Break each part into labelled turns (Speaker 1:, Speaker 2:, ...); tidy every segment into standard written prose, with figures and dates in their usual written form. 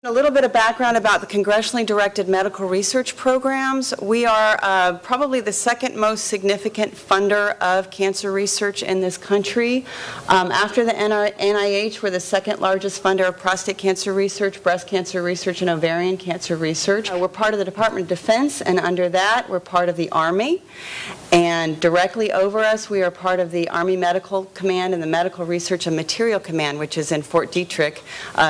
Speaker 1: A little bit of background about the congressionally directed medical research programs. We are probably the second most significant funder of cancer research in this country. After the NIH, we're the second largest funder of prostate cancer research, breast cancer research, and ovarian cancer research. We're part of the Department of Defense, and under that, we're part of the Army. And directly over us, we are part of the Army Medical Command and the Medical Research and Material Command, which is in Fort Detrick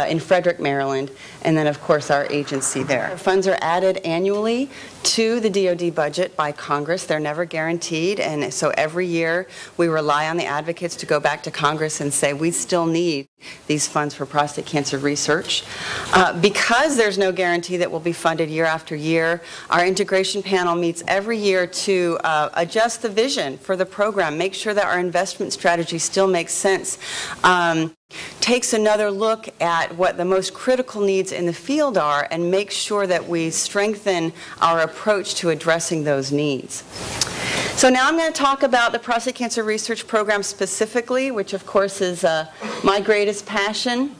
Speaker 1: in Frederick, Maryland. And then, of course, our agency there. Funds are added annually to the DoD budget by Congress. They're never guaranteed, and so every year we rely on the advocates to go back to Congress and say we still need these funds for prostate cancer research. Because there's no guarantee that will be funded year after year, our integration panel meets every year to adjust the vision for the program, make sure that our investment strategy still makes sense. Takes another look at what the most critical needs in the field are and make sure that we strengthen our approach to addressing those needs. So now I'm going to talk about the prostate cancer research program specifically, which of course is my greatest passion.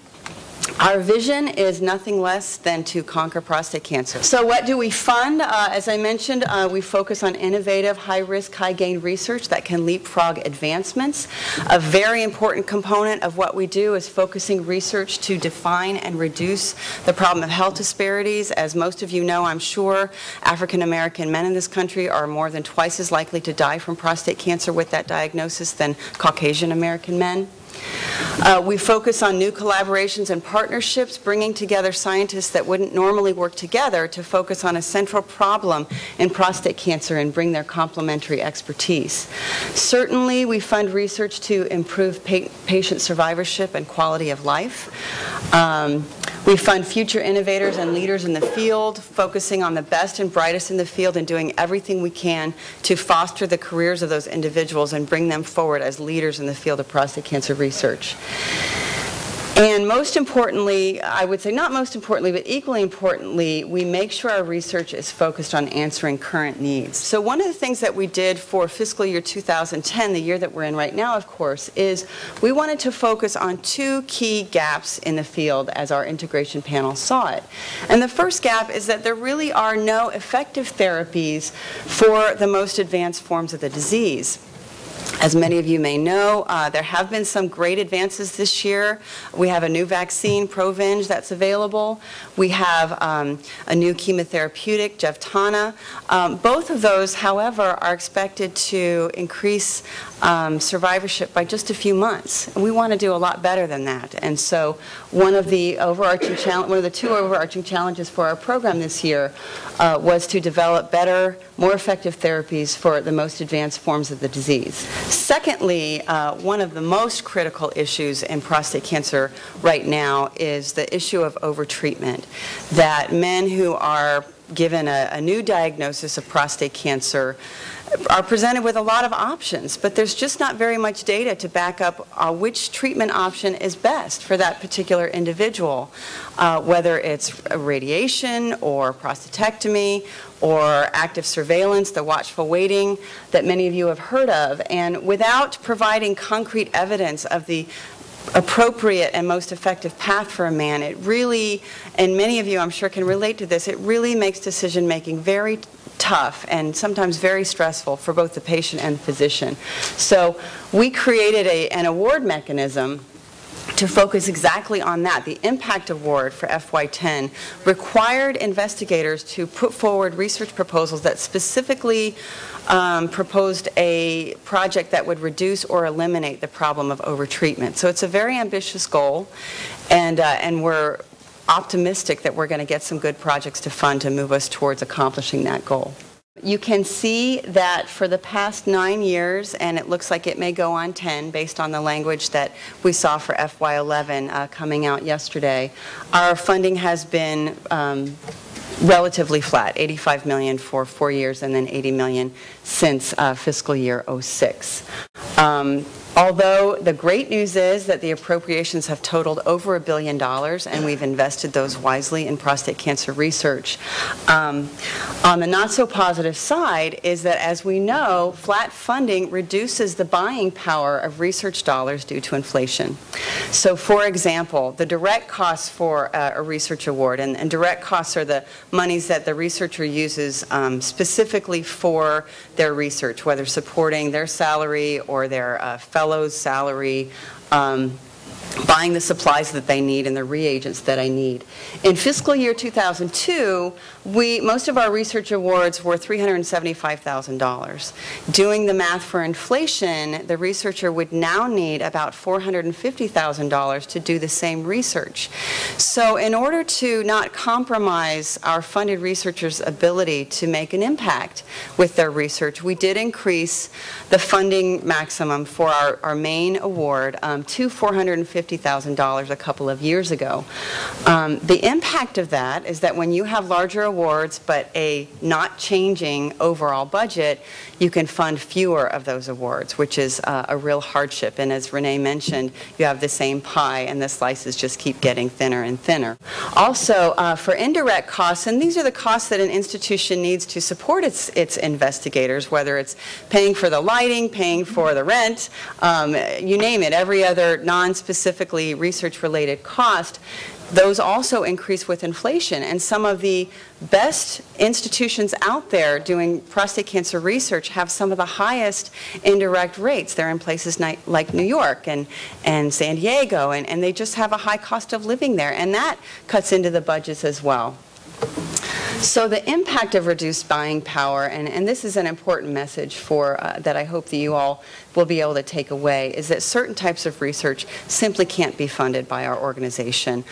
Speaker 1: Our vision is nothing less than to conquer prostate cancer. So what do we fund? As I mentioned, we focus on innovative, high-risk, high-gain research that can leapfrog advancements. A very important component of what we do is focusing research to define and reduce the problem of health disparities. As most of you know, I'm sure, African-American men in this country are more than twice as likely to die from prostate cancer with that diagnosis than Caucasian-American men. We focus on new collaborations and partnerships, bringing together scientists that wouldn't normally work together to focus on a central problem in prostate cancer and bring their complementary expertise. Certainly, we fund research to improve patient survivorship and quality of life. We fund future innovators and leaders in the field, focusing on the best and brightest in the field and doing everything we can to foster the careers of those individuals and bring them forward as leaders in the field of prostate cancer research. And most importantly, I would say not most importantly, but equally importantly, we make sure our research is focused on answering current needs. So one of the things that we did for fiscal year 2010, the year that we're in right now, of course, is we wanted to focus on two key gaps in the field as our integration panel saw it. And the first gap is that there really are no effective therapies for the most advanced forms of the disease. As many of you may know, there have been some great advances this year. We have a new vaccine, Provenge, that's available. We have a new chemotherapeutic, Jevtana. Both of those, however, are expected to increase survivorship by just a few months. And we want to do a lot better than that. And so one of the two overarching challenges for our program this year was to develop better, more effective therapies for the most advanced forms of the disease. Secondly, one of the most critical issues in prostate cancer right now is the issue of overtreatment. That men who are given a new diagnosis of prostate cancer are presented with a lot of options, but there's just not very much data to back up which treatment option is best for that particular individual, whether it's radiation or prostatectomy or active surveillance, the watchful waiting that many of you have heard of. And without providing concrete evidence of the appropriate and most effective path for a man, it really, and many of you I'm sure can relate to this, it really makes decision making very tough and sometimes very stressful for both the patient and the physician. So we created an award mechanism to focus exactly on that. The Impact Award for FY10 required investigators to put forward research proposals that specifically proposed a project that would reduce or eliminate the problem of overtreatment. So it's a very ambitious goal, and we're optimistic that we're going to get some good projects to fund to move us towards accomplishing that goal. You can see that for the past 9 years, and it looks like it may go on 10 based on the language that we saw for FY11 coming out yesterday, our funding has been relatively flat, $85 million for 4 years and then $80 million since fiscal year 06. Although the great news is that the appropriations have totaled over $1 billion, and we've invested those wisely in prostate cancer research. On the not-so-positive side is that, as we know, flat funding reduces the buying power of research dollars due to inflation. So, for example, the direct costs for a research award, and direct costs are the monies that the researcher uses specifically for their research, whether supporting their salary or their fellow's salary, buying the supplies that they need and the reagents that I need. In fiscal year 2002, most of our research awards were $375,000. Doing the math for inflation, the researcher would now need about $450,000 to do the same research. So in order to not compromise our funded researchers' ability to make an impact with their research, we did increase the funding maximum for our main award to $450,000 a couple of years ago. The impact of that is that when you have larger awards but a not changing overall budget, you can fund fewer of those awards, which is a real hardship. And as Renee mentioned, you have the same pie and the slices just keep getting thinner and thinner. Also, for indirect costs, and these are the costs that an institution needs to support its investigators, whether it's paying for the lighting, paying for the rent, you name it, every other non-specifically research-related cost, those also increase with inflation. And some of the best institutions out there doing prostate cancer research have some of the highest indirect rates. They're in places like New York and San Diego, and they just have a high cost of living there. And that cuts into the budgets as well. So the impact of reduced buying power, and this is an important message for that I hope that you all will be able to take away, is that certain types of research simply can't be funded by our organization.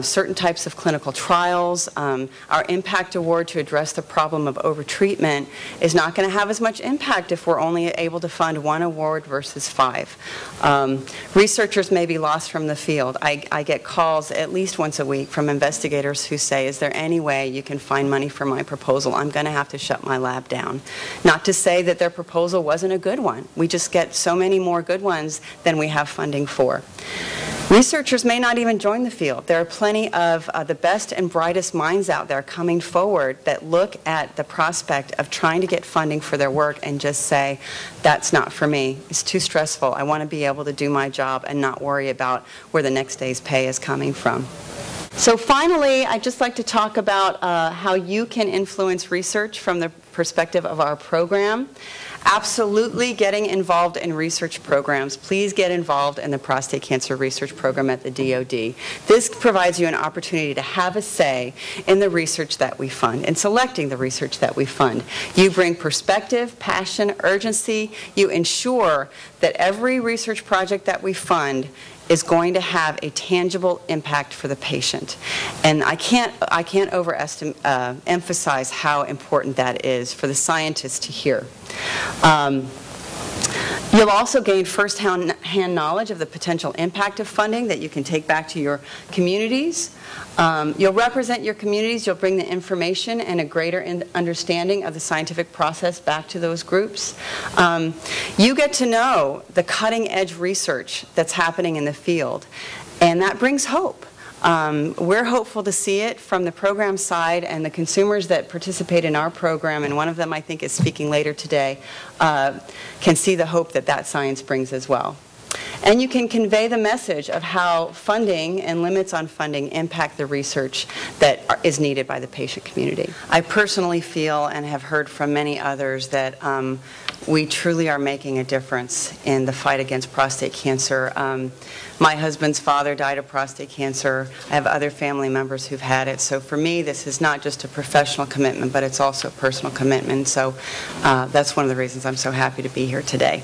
Speaker 1: Certain types of clinical trials, our impact award to address the problem of overtreatment is not going to have as much impact if we're only able to fund one award versus 5. Researchers may be lost from the field. I get calls at least once a week from investigators who say, is there any way you can find money for my proposal? I'm going to have to shut my lab down. Not to say that their proposal wasn't a good one. We just get so many more good ones than we have funding for. Researchers may not even join the field. There are plenty of the best and brightest minds out there coming forward that look at the prospect of trying to get funding for their work and just say, that's not for me. It's too stressful. I want to be able to do my job and not worry about where the next day's pay is coming from. So finally, I'd just like to talk about how you can influence research from the perspective of our program. Absolutely getting involved in research programs. Please get involved in the prostate cancer research program at the DoD. This provides you an opportunity to have a say in the research that we fund, in selecting the research that we fund. You bring perspective, passion, urgency. You ensure that every research project that we fund is going to have a tangible impact for the patient. And I can't emphasize how important that is for the scientists to hear. You'll also gain first-hand knowledge of the potential impact of funding that you can take back to your communities. You'll represent your communities. You'll bring the information and a greater understanding of the scientific process back to those groups. You get to know the cutting-edge research that's happening in the field, and that brings hope. We're hopeful to see it from the program side, and the consumers that participate in our program, and one of them I think is speaking later today, can see the hope that that science brings as well. And you can convey the message of how funding and limits on funding impact the research that is needed by the patient community. I personally feel, and have heard from many others, that we truly are making a difference in the fight against prostate cancer. My husband's father died of prostate cancer. I have other family members who've had it. So for me, this is not just a professional commitment, but it's also a personal commitment. So that's one of the reasons I'm so happy to be here today.